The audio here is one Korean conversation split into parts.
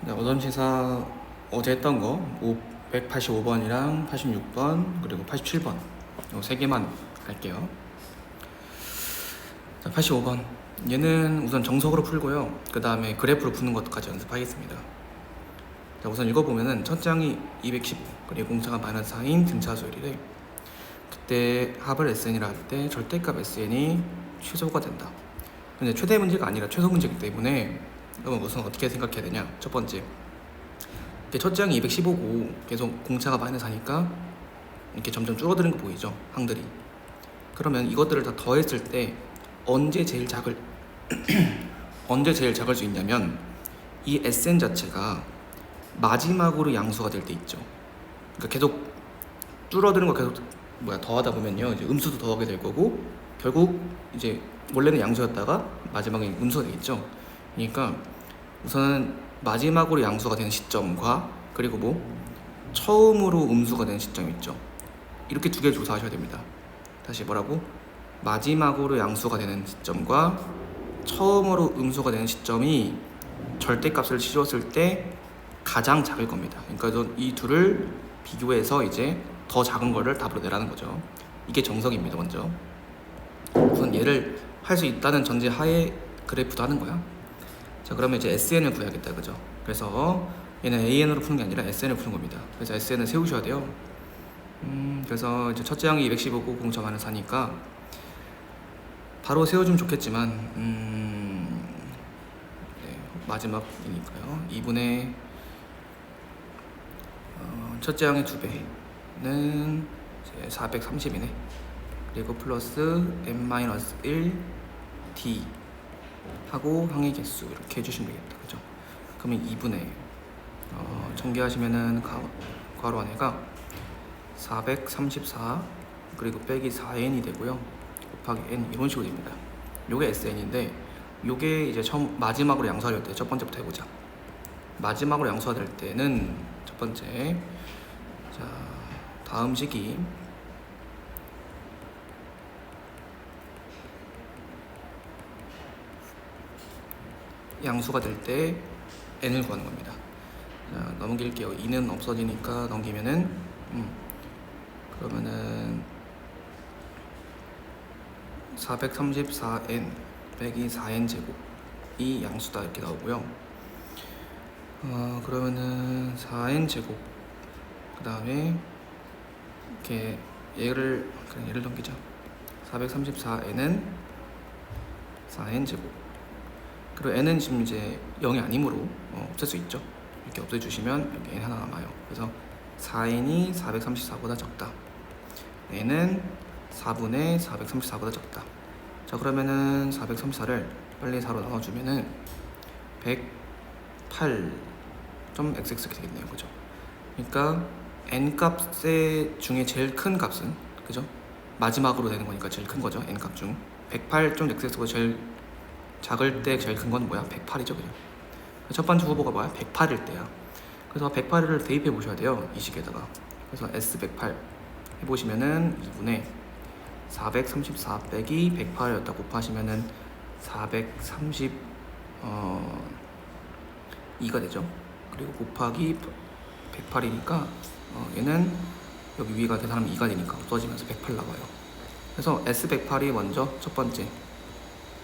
네, 어전시사 어제 했던 거 185번이랑 86번 그리고 87번 이 세 개만 할게요. 자, 85번 얘는 우선 정석으로 풀고요. 그 다음에 그래프로 푸는 것까지 연습하겠습니다. 자, 우선 읽어보면은 첫 장이 210 그리고 공차가 마이너스 4인 등차수열이래. 그때 합을 SN이라 할 때 절대값 SN이 최소가 된다. 근데 최대 문제가 아니라 최소 문제이기 때문에 그러면 우선 어떻게 생각해야 되냐. 첫 번째, 첫 장이 215고 계속 공차가 마이너스 하니까 이렇게 점점 줄어드는 거 보이죠? 항들이. 그러면 이것들을 다 더했을 때 언제 제일 작을 언제 제일 작을 수 있냐면 이 SN 자체가 마지막으로 양수가 될 때 있죠. 그러니까 계속 줄어드는 거 계속 더하다 보면요, 이제 음수도 더하게 될 거고 결국 이제 원래는 양수였다가 마지막에 음수가 되겠죠. 그러니까 우선은 마지막으로 양수가 되는 시점과 그리고 처음으로 음수가 되는 시점이 있죠. 이렇게 두 개를 조사하셔야 됩니다. 다시 뭐라고? 마지막으로 양수가 되는 시점과 처음으로 음수가 되는 시점이 절대값을 치웠을 때 가장 작을 겁니다. 그러니까 이 둘을 비교해서 이제 더 작은 거를 답으로 내라는 거죠. 이게 정석입니다. 먼저 우선 얘를 할 수 있다는 전제 하에 그래프도 하는 거야. 자, 그러면 이제 SN을 구해야겠다, 그죠? 그래서 얘는 AN으로 푸는 게 아니라 SN을 푸는 겁니다. 그래서 SN을 세우셔야 돼요. 그래서 이제 첫째 항이 215고 공차 마이너스 4니까 바로 세워주면 좋겠지만 네, 마지막이니까요. 2분의 첫째 항의 2배는 430이네. 그리고 플러스 n-1 d 하고 항의 개수 이렇게 해주시면 되겠다, 그죠? 그러면 2분의 전개하시면은 괄호 안에가 434 그리고 빼기 4n이 되고요. 곱하기 n 이런 식으로 됩니다. 요게 SN인데 요게 이제 마지막으로 양수할 때 첫 번째부터 해보자. 마지막으로 양수가 될 때는 첫 번째, 자, 다음 식이 양수가 될 때 n을 구하는 겁니다. 자, 넘길게요. 2는 없어지니까 넘기면은 그러면은 434n 빼기 4n 제곱이 양수다 이렇게 나오고요. 그러면은 4n 제곱 그 다음에 이렇게 얘를 넘기자. 434n은 4n 제곱 그리고 n은 지금 이제 0이 아니므로 없앨 수 있죠. 이렇게 없애주시면 여기 n 하나 남아요. 그래서 4n이 434보다 적다. n은 4분의 434보다 적다. 자, 그러면은 434를 빨리 4로 나눠주면은 108.xx 되겠네요, 그죠? 그러니까 n 값의 중에 제일 큰 값은, 그죠? 마지막으로 되는 거니까 제일 큰 거죠. n 값 중 108.xx가 제일 작을 때 제일 큰 건 뭐야? 108이죠, 그죠? 첫 번째 후보가 뭐야? 108일 때야. 그래서 108을 대입해 보셔야 돼요, 이 식에다가. 그래서 S108 해보시면은 2분의 434 빼기 108이었다 곱하시면은 432가 되죠. 그리고 곱하기 108이니까 얘는 여기 위가 계산하면 2가 되니까 없어지면서 108 나와요. 그래서 S108이 먼저 첫 번째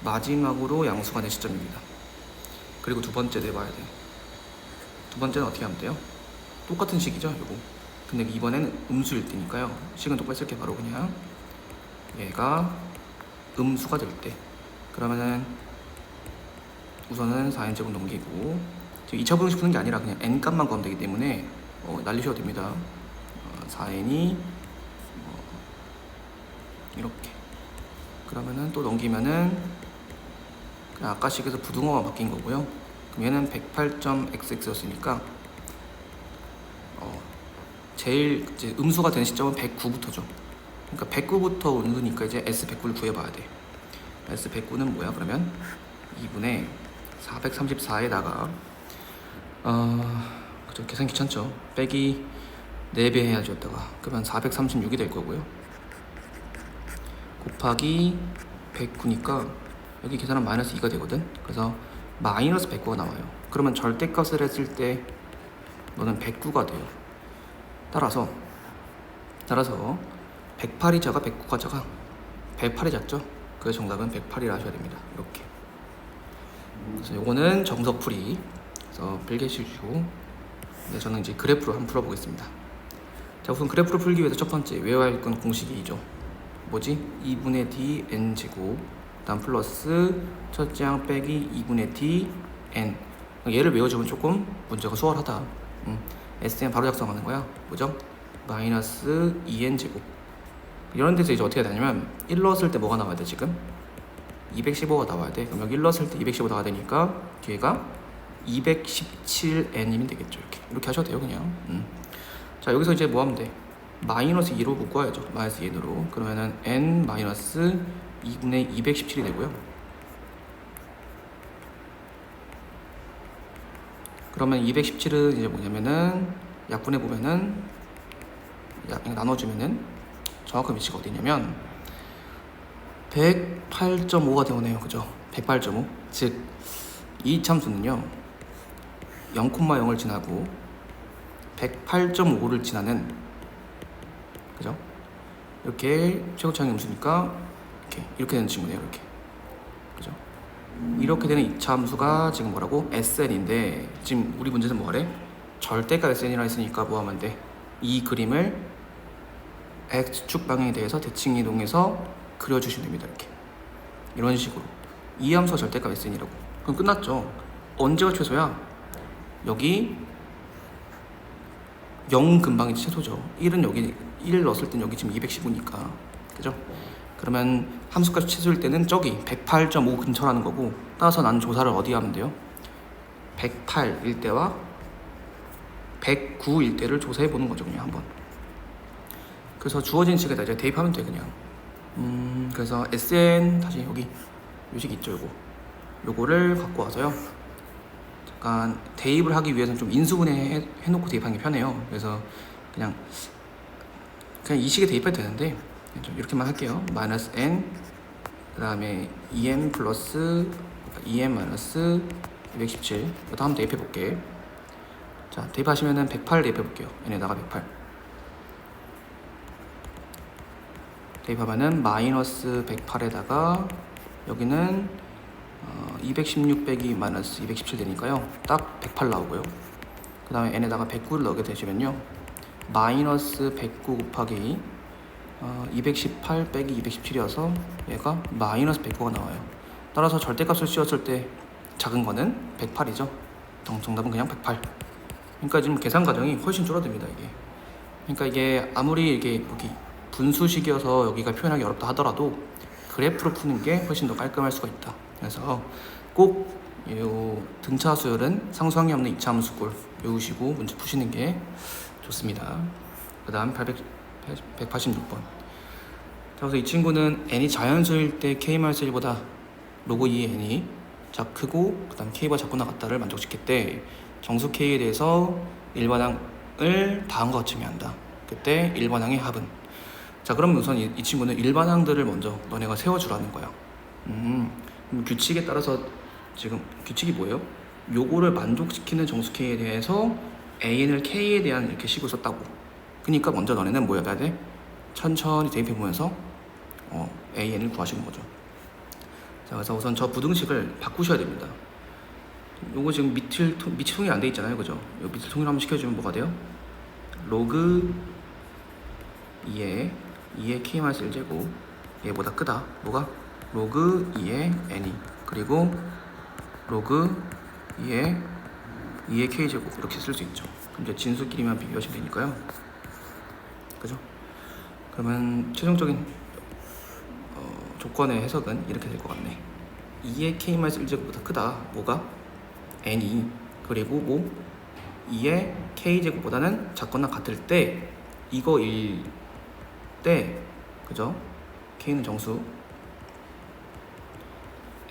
마지막으로 양수가 된 시점입니다. 그리고 두 번째도 해봐야 돼요. 두 번째는 어떻게 하면 돼요? 똑같은 식이죠, 요거. 근데 이번에는 음수일 때니까요. 식은 똑같이 쓸게. 바로 그냥 얘가 음수가 될 때, 그러면은 우선은 4n 제곱 넘기고, 지금 2차 분식 푸는 게 아니라 그냥 n 값만 구하면 되기 때문에 날리셔도 됩니다. 4n이 이렇게, 그러면은 또 넘기면은 그냥 아까 식에서 부등호가 바뀐 거고요. 그럼 얘는 108.xx였으니까 제일 이제 음수가 되는 시점은 109부터죠. 그러니까 109부터 음수니까 이제 S109를 구해봐야 돼. S109는 뭐야? 그러면 2분의 434에다가 그죠? 계산 귀찮죠? 빼기 4배 해야죠. 그러면 436이 될 거고요. 곱하기 109니까 여기 계산하면 마이너스 2가 되거든. 그래서 마이너스 109가 나와요. 그러면 절대값을 했을 때 너는 109가 돼요. 따라서 108이 작아 109가 작아? 108이 작죠? 그래서 정답은 108이라 하셔야 됩니다. 이렇게. 그래서 요거는 정석풀이. 그래서 필기해주시고, 네, 저는 이제 그래프로 한번 풀어보겠습니다. 자, 우선 그래프를 풀기 위해서 첫 번째 외워야 할 건 공식이죠. 뭐지? 2분의 d n 제곱, 다음 플러스 첫째 항 빼기 2분의 d n. 얘를 외워주면 조금 문제가 수월하다. SN 바로 작성하는 거야. 뭐죠? 마이너스 2n 제곱. 이런 데서 이제 어떻게 해야 되냐면 1 넣었을 때 뭐가 나와야 돼? 지금 215가 나와야 돼. 그럼 여기 1 넣었을 때 215 나와야 되니까 뒤에가 217n이면 되겠죠. 이렇게 하셔도 돼요, 그냥. 자, 여기서 이제 뭐 하면 돼? 마이너스 2로 묶어야죠. 마이너스 2n으로. 그러면은 n 마이너스 2분의 217이 되고요. 그러면 217은 이제 뭐냐면은 약분해 보면은 나눠주면은 정확한 위치가 어디냐면 108.5가 되오네요. 그죠? 108.5. 즉 이 참수는요 0,0을 지나고 108.5를 지나는, 그죠? 이렇게 최고차항의 음수니까 이렇게 되는 친구네요. 이렇게, 그죠? 이렇게 되는 이 참수가 지금 뭐라고? SN인데 지금 우리 문제는 뭐하래? 절대값 SN이라 했으니까 뭐 하면 돼? 이 그림을 X축 방향에 대해서 대칭 이동해서 그려주시면 됩니다. 이렇게 이런 식으로 이 함수가 절대값 SN이라고. 그럼 끝났죠. 언제가 최소야? 여기 0 근방이 최소죠. 1은 여기 1 넣었을 땐 여기 지금 215니까, 그죠? 그러면 함수값이 최소일 때는 저기 108.5 근처라는 거고, 따라서 난 조사를 어디 하면 돼요? 108일 때와 109일 때를 조사해 보는 거죠. 그냥 한번. 그래서 주어진 식에다 이제 대입하면 돼. 그냥. 그래서 SN 다시 여기 요식 있죠. 요거를 갖고 와서요, 잠깐 대입을 하기 위해서는 좀 인수분해 해놓고 대입하는 게 편해요. 그래서 그냥 이 식에 대입해도 되는데 좀 이렇게만 할게요. 마이너스 n 그 다음에 2n 플러스 2n 마이너스 217. 이거 다음 대입해 볼게. 자, 대입하시면은 108 대입해 볼게요. n에다가 108 대입하면은 마이너스 108에다가 여기는 216 빼기 마이너스 217 되니까요, 딱 108 나오고요. 그 다음에 n에다가 109를 넣게 되시면요, 마이너스 109 곱하기 218 빼기 217이어서 얘가 마이너스 109가 나와요. 따라서 절대값을 씌웠을 때 작은 거는 108이죠. 정답은 그냥 108. 그러니까 지금 계산 과정이 훨씬 줄어듭니다. 이게. 그러니까 이게 아무리 이게 여기 분수식이어서 여기가 표현하기 어렵다 하더라도 그래프로 푸는 게 훨씬 더 깔끔할 수가 있다. 그래서 꼭 이 등차 수열은 상수항이 없는 2차 함수꼴 외우시고 문제 푸시는 게 좋습니다. 그 다음 186번. 자, 그래서 이 친구는 n이 자연수일 때 k-1보다 로그 2의 n이 크고 그 다음 k보다 작거나 같다를 만족시켰대. 정수 k에 대해서 일반항을 다음과 같이 의미한다. 그때 일반항의 합은, 자, 그럼 우선 이 친구는 일반항들을 먼저 너네가 세워주라는 거야. 규칙에 따라서 지금 규칙이 뭐예요? 요거를 만족시키는 정수 k에 대해서 an을 k에 대한 이렇게 식으로 썼다고. 그러니까 먼저 너네는 뭐 해야 돼? 천천히 대입해 보면서 an을 구하시는 거죠. 자, 그래서 우선 저 부등식을 바꾸셔야 됩니다. 요거 지금 밑이 통일이 안 돼 있잖아요, 그죠? 요 밑을 통일 한번 시켜주면 뭐가 돼요? 로그 2의 k-1제곱 얘보다 크다. 뭐가? 로그 2의 n이, 그리고 로그 2의 k제곱 이렇게 쓸 수 있죠. 그럼 이제 진수끼리만 비교하시면 되니까요, 그죠? 그러면 최종적인 조건의 해석은 이렇게 될 것 같네. 2의 k-1제곱보다 크다. 뭐가? n이. 그리고 뭐? 2의 k제곱보다는 작거나 같을 때, 이거일 때, 그죠? k는 정수,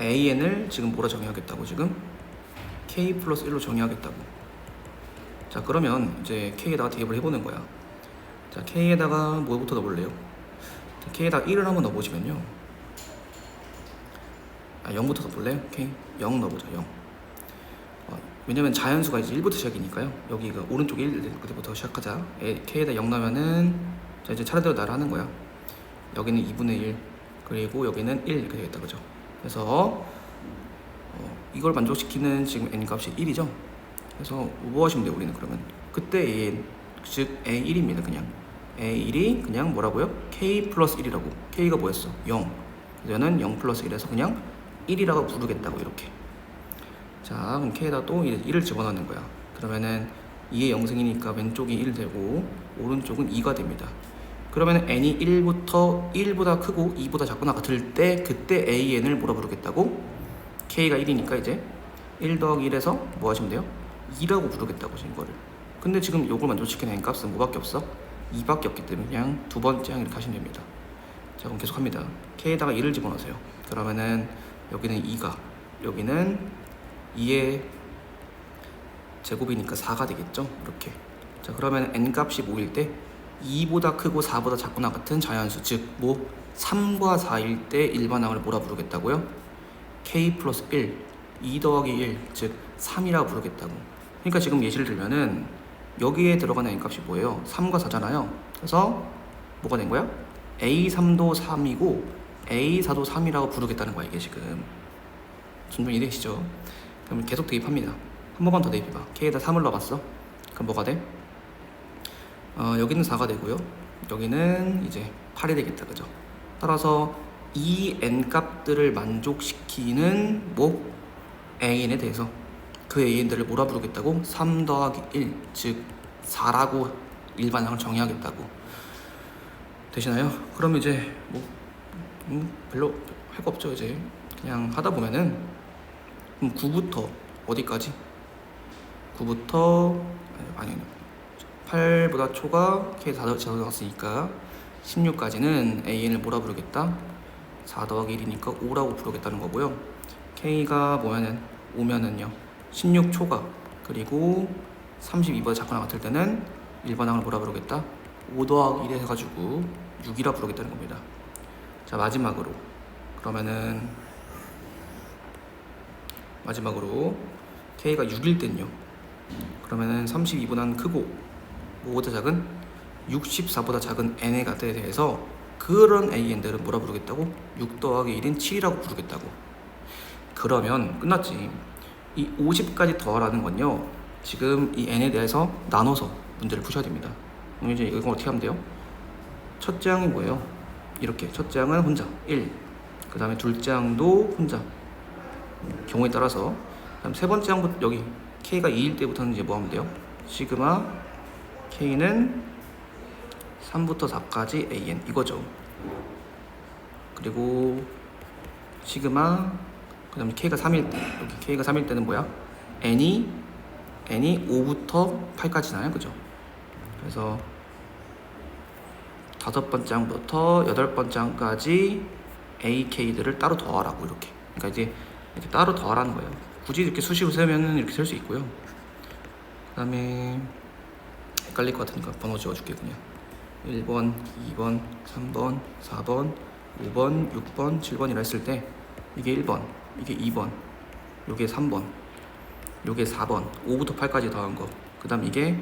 an을 지금 뭐라 정의하겠다고? 지금 k 플러스 1로 정의하겠다고. 자, 그러면 이제 k에다가 대입을 해보는 거야. 자, k에다가 뭐부터 넣어볼래요? 자, k에다가 1을 한번 넣어보시면요, 0부터 넣어볼래요? k 0 넣어보자. 0. 왜냐면 자연수가 이제 1부터 시작이니까요. 여기가 오른쪽에 1 그때부터 시작하자. k에다 0 나면은 자 이제 차례대로 나를 하는 거야. 여기는 2분의 1 그리고 여기는 1 이렇게 되겠다 그죠? 그래서 이걸 만족시키는 지금 n 값이 1이죠. 그래서 뭐 하시면 돼요 우리는 그러면 그때 an 즉 a1입니다. 그냥 a1이 그냥 뭐라고요? k 플러스 1이라고. k가 뭐였어? 0. 그래서 는0 플러스 1에서 그냥 1이라고 부르겠다고 이렇게. 자 그럼 k에다 또 1을 집어넣는 거야. 그러면은 2의 영승이니까 왼쪽이 1 되고 오른쪽은 2가 됩니다. 그러면 n이 1부터 1보다 크고 2보다 작거나 같을 때 그때 an을 뭐라 부르겠다고? k가 1이니까 이제 1 더하기 1에서 뭐 하시면 돼요? 2라고 부르겠다고 이거를. 근데 지금 요걸 만족시키는 n 값은 뭐밖에 없어? 2밖에 없기 때문에 그냥 두 번째 항 이렇게 하시면 됩니다. 자 그럼 계속 합니다. k에다가 1을 집어넣으세요. 그러면은 여기는 2가 여기는 2의 제곱이니까 4가 되겠죠? 이렇게. 자 그러면 n 값이 뭐일 때 2보다 크고 4보다 작거나 같은 자연수 즉 뭐 3과 4일 때 일반항을 뭐라 부르겠다고요? k 플러스 1 2 더하기 1 즉 3이라고 부르겠다고. 그러니까 지금 예시를 들면은 여기에 들어가는 n 값이 뭐예요? 3과 4잖아요. 그래서 뭐가 된 거야? a3도 3이고 a4도 3이라고 부르겠다는 거야 이게 지금. 분명히 이해되시죠? 그럼 계속 대입합니다. 한 번만 더 대입해봐. k에다 3을 넣어봤어. 그럼 뭐가 돼? 여기는 4가 되고요. 여기는 이제 8이 되겠다. 그죠? 따라서 이 n 값들을 만족시키는 뭐 an에 대해서 그 an들을 뭐라 부르겠다고? 3 더하기 1, 즉 4라고 일반항을 정의하겠다고. 되시나요? 그럼 이제 뭐 별로 할 거 없죠. 이제 그냥 하다 보면은 9부터 어디까지? 9부터 아니 8보다 초가 k 4 나왔으니까 16까지는 an을 뭐라 부르겠다? 4 더하기 1이니까 5라고 부르겠다는 거고요. k가 뭐면은 5면은요 16초가 그리고 32보다 작거나 같을 때는 일반항을 뭐라 부르겠다? 5 더하기 1 해가지고 6이라 부르겠다는 겁니다. 자 마지막으로 그러면은 k가 6일 땐요 그러면은 32보다는 크고 5보다 작은 64보다 작은 n의 값에 대해서 그런 an들은 뭐라 부르겠다고? 6 더하기 1인 7이라고 부르겠다고. 그러면 끝났지. 이 50까지 더하라는 건요 지금 이 n에 대해서 나눠서 문제를 푸셔야 됩니다. 그럼 이제 이거 어떻게 하면 돼요? 첫째 항이 뭐예요? 이렇게 첫째 항은 혼자 1, 그 다음에 둘째 항도 혼자 경우에 따라서. 그다음 세 번째 항부터 여기 k가 2일 때부터는 이제 뭐 하면 돼요? 시그마 k는 3부터 4까지 an 이거죠. 그리고 시그마 그 다음에 k가 3일 때 여기 k가 3일 때는 뭐야? n이 5부터 8까지나요 그죠? 그래서 5번째 항부터 8번째 항까지 ak들을 따로 더하라고 이렇게. 그러니까 이제 이렇게 따로 더하라는 거예요. 굳이 이렇게 수식을 세우면 이렇게 셀 수 있고요. 그 다음에 헷갈릴 것 같으니까 번호 지워줄게 그냥. 1번, 2번, 3번, 4번, 5번, 6번, 7번이라 했을 때 이게 1번, 이게 2번, 요게 3번, 요게 4번, 5부터 8까지 더한 거. 그 다음 이게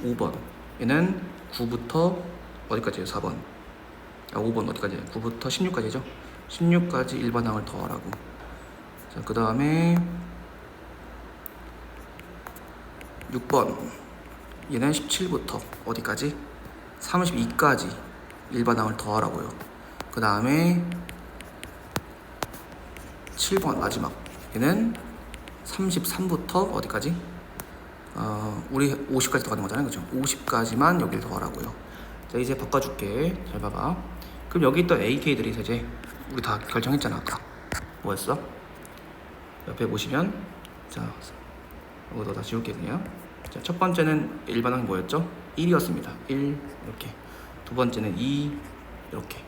5번. 얘는 9부터 어디까지예요? 4번. 5번 어디까지예요? 9부터 16까지죠? 16까지 일반항을 더하라고. 자, 그 다음에 6번. 얘는 17부터 어디까지? 32까지 일반항을 더하라고요. 그 다음에 7번 마지막. 얘는 33부터 어디까지? 우리 50까지 더가는 거잖아요. 그죠? 50까지만 여기를 더하라고요. 자, 이제 바꿔줄게. 잘 봐봐. 그럼 여기 있던 AK들이 이제 우리 다 결정했잖아. 아까. 뭐였어? 옆에 보시면 자, 이거 다 지울게 그냥. 자, 첫 번째는 일반항이 뭐였죠? 1이었습니다. 1 이렇게. 두 번째는 2 이렇게.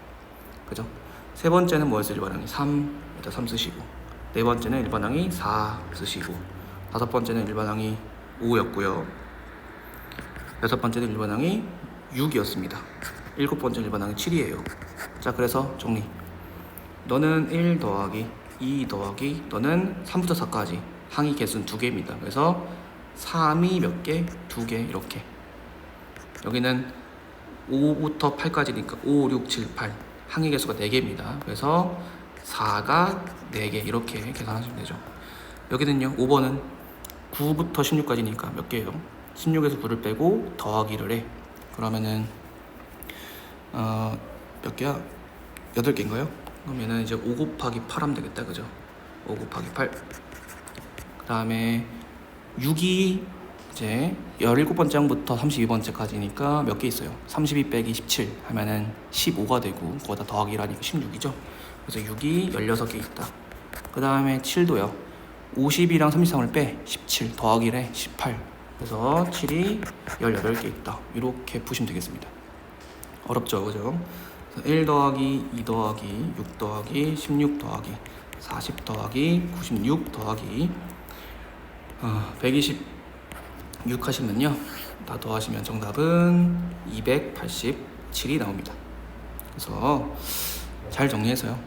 그죠? 세 번째는 뭐였어요? 일반항이 3. 일단 3 쓰시고. 네 번째는 일반항이 4 쓰시고. 다섯 번째는 일반항이 5였고요. 여섯 번째는 일반항이 6이었습니다. 일곱 번째 일반항이 7이에요. 자, 그래서 정리. 너는 1 더하기 2 더하기 너는 3부터 4까지 항이 개수는 2개입니다. 그래서 3이 몇 개? 2개 이렇게. 여기는 5부터 8까지니까 5, 6, 7, 8 항의 개수가 4개입니다. 그래서 4가 4개 이렇게 계산하시면 되죠. 여기는요 5번은 9부터 16까지니까 몇 개예요? 16에서 9를 빼고 더하기를 해. 그러면은 몇 개야? 8개인가요? 그럼 얘는 이제 5 곱하기 8 하면 되겠다, 그죠? 5 곱하기 8. 그 다음에 6이 이제 17번째 항부터 32번째까지니까 몇 개 있어요? 32 빼기 17 하면은 15가 되고 그거다 더하기를 하니까 16이죠? 그래서 6이 16개 있다. 그 다음에 7도요. 50이랑 33을 빼 17 더하기를 해 18. 그래서 7이 18개 있다. 이렇게 푸시면 되겠습니다. 어렵죠, 그죠? 1 더하기 2 더하기 6 더하기 16 더하기 40 더하기 96 더하기 126 하시면요, 다 더하시면 정답은 287이 나옵니다. 그래서 잘 정리해서요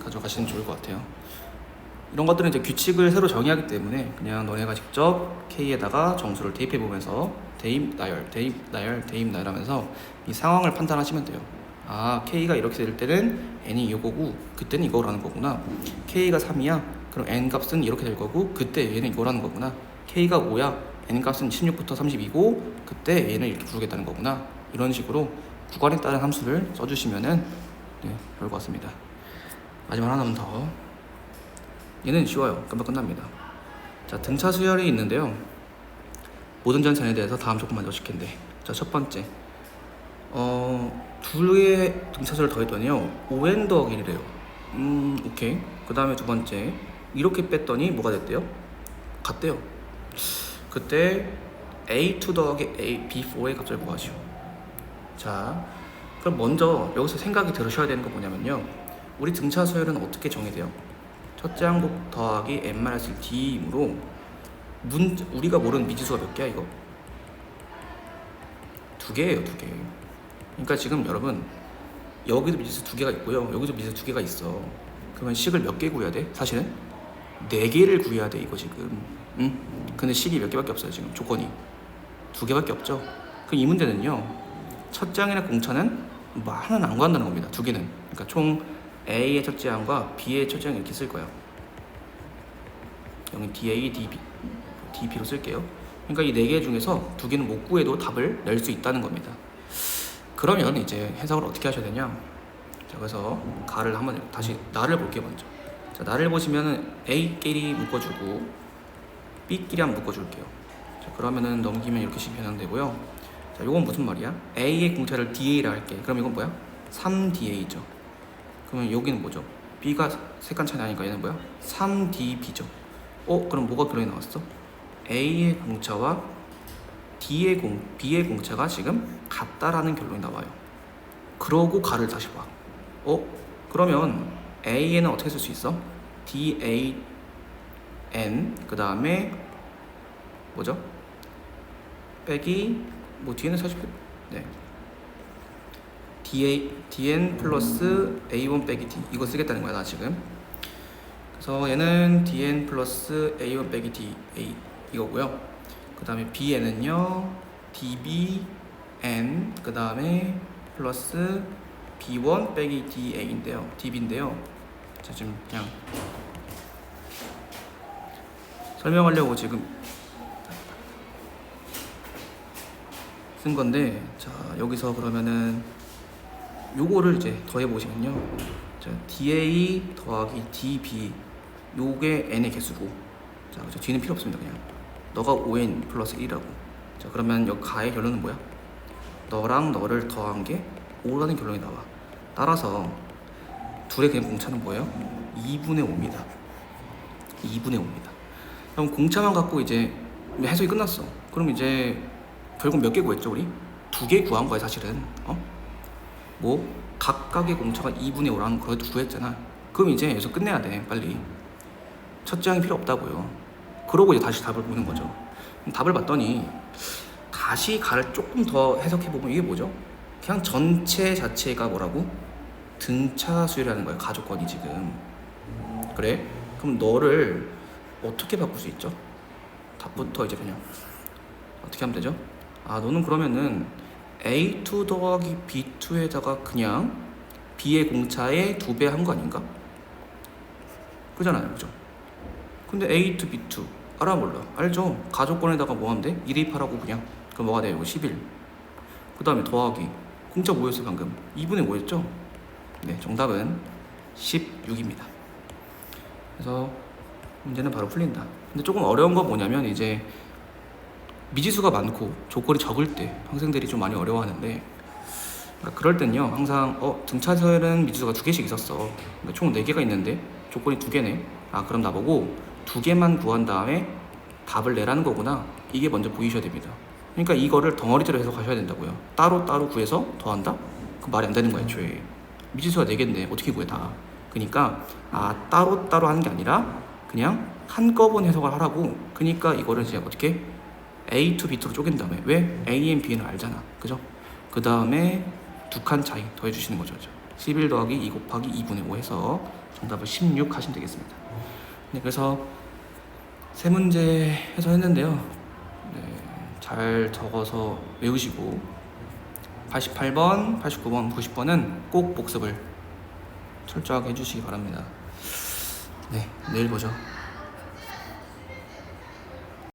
가져가시면 좋을 것 같아요. 이런 것들은 이제 규칙을 새로 정의하기 때문에 그냥 너네가 직접 K에다가 정수를 대입해 보면서 대입 나열 하면서 이 상황을 판단하시면 돼요. 아, K가 이렇게 될 때는 N이 이거고 그때는 이거라는 거구나. K가 3이야 그럼 N 값은 이렇게 될 거고 그때 얘는 이거라는 거구나. K가 5야 N 값은 16부터 32고 그때 얘는 이렇게 부르겠다는 거구나. 이런 식으로 구간에 따른 함수를 써주시면은 좋을 것 같습니다. 마지막 하나만 더. 얘는 쉬워요. 금방 끝납니다. 자, 등차 수열이 있는데요. 모든 전선에 대해서 다음 조건만 넣으실 텐데, 자, 첫 번째, 두 개의 등차 수열을 더했더니요 5n 더하기 1이래요. 오케이. 그 다음에 두 번째, 이렇게 뺐더니 뭐가 됐대요? 같대요. 그때 A2 더하기 B4의 값을 구하시오. 자, 그럼 먼저 여기서 생각이 들으셔야 되는 거 뭐냐면요, 우리 등차 수열은 어떻게 정의돼요? 첫째 항목 더하기 n-d이므로 우리가 모르는 미지수가 몇 개야 이거? 2개예요, 2개. 그러니까 지금 여러분 여기도 미지수 2개가 있고요, 여기도 미지수 2개가 있어. 그러면 식을 몇 개 구해야 돼? 사실은 4개를 구해야 돼 이거 지금. 응? 근데 식이 몇 개밖에 없어요 지금. 조건이 2개밖에 없죠. 그럼 이 문제는요, 첫 장이나 공차는 뭐 하나는 안 구한다는 겁니다. 2개는. 그러니까 총 A의 첫째 항과 B의 첫째 항 이렇게 쓸 거예요. 여기 DA, DB로 쓸게요. 그러니까 이 4개 중에서 2개는 못 구해도 답을 낼 수 있다는 겁니다. 그러면 이제 해석을 어떻게 하셔야 되냐? 자, 그래서 가를 한번 다시 나를 볼게요 먼저. 자, 나를 보시면은 A끼리 묶어주고 B끼리 한번 묶어줄게요. 자, 그러면은 넘기면 이렇게 식 변형되고요. 자, 요건 무슨 말이야? A의 공차를 DA라 할게. 그럼 이건 뭐야? 3DA죠. 그러면 여기는 뭐죠? B가 색깔 차이 나니까 얘는 뭐야? 3DB죠. 그럼 뭐가 결론이 나왔어? A의 공차와 B의 공차가 지금 같다라는 결론이 나와요. 그러고 가를 다시 봐. 그러면 A에는 어떻게 쓸 수 있어? DAN 그 다음에 뭐죠? 빼기 뭐 뒤에는 사실 DN 플러스 A1 빼기 D 이거 쓰겠다는 거야 나 지금. 그래서 얘는 DN 플러스 A1 빼기 D A 이거고요. 그 다음에 B에는요 DBN 그 다음에 플러스 B1 빼기 DA인데요 DB인데요. 자, 지금 그냥 설명하려고 지금 쓴 건데, 자, 여기서 그러면은 요거를 이제 더해 보시면요, 자, DA 더하기 DB 요게 n의 개수고, 자, 그죠? 뒤는 필요 없습니다. 그냥 너가 5n 플러스 1이라고. 자, 그러면 여기 가의 결론은 뭐야? 너랑 너를 더한 게 5라는 결론이 나와. 따라서 둘의 그냥 공차는 뭐예요? 2분의 5입니다. 2분의 5입니다. 그럼 공차만 갖고 이제 해석이 끝났어. 그럼 이제 결국 몇 개 구했죠 우리? 2개 구한 거야 사실은. 뭐 각각의 공차가 2분의 5라는 걸 구했잖아. 그럼 이제 여기서 끝내야 돼 빨리. 첫 장이 필요 없다고요. 그러고 이제 다시 답을 보는 거죠. 답을 봤더니 다시 가를 조금 더 해석해보면 이게 뭐죠? 그냥 전체 자체가 뭐라고? 등차 수열이라는 거예요. 가조건이 지금. 그래? 그럼 너를 어떻게 바꿀 수 있죠? 답부터 이제 그냥 어떻게 하면 되죠? 아, 너는 그러면은 A2 더하기 B2에다가 그냥 B의 공차의 2배 한 거 아닌가? 그잖아요, 그죠? 근데 A2, B2 알아 몰라? 알죠? 가족권에다가 뭐 하면 돼? 1 대입하라고 그냥. 그럼 뭐가 돼요? 11. 그 다음에 더하기 공차 뭐였어요 방금? 2분의 5였죠? 네, 정답은 16입니다. 그래서 문제는 바로 풀린다. 근데 조금 어려운 건 뭐냐면 이제 미지수가 많고 조건이 적을 때 학생들이 좀 많이 어려워하는데, 그러니까 그럴 땐요 항상 등차수에는 미지수가 2개씩 있었어. 그러니까 총 4개가 있는데 조건이 2개네. 아, 그럼 나보고 2개만 구한 다음에 답을 내라는 거구나. 이게 먼저 보이셔야 됩니다. 그러니까 이거를 덩어리대로 해서 가셔야 된다고요. 따로 구해서 더한다? 그 말이 안 되는 거야 애초에. 미지수가 4개인데 어떻게 구해 다. 그러니까 따로 하는 게 아니라 그냥 한꺼번에 해석을 하라고. 그러니까 이거를 이제 어떻게 A to B2로 쪼갠 다음에, 왜? A and B는 알잖아, 그죠? 그 다음에 2칸 차이 더해주시는 거죠. 11 더하기 2 곱하기 2분의 5 해서 정답을 16 하시면 되겠습니다. 네, 그래서 세 문제 해서 했는데요. 네, 잘 적어서 외우시고 88번, 89번, 90번은 꼭 복습을 철저하게 해주시기 바랍니다. 네, 내일 보죠.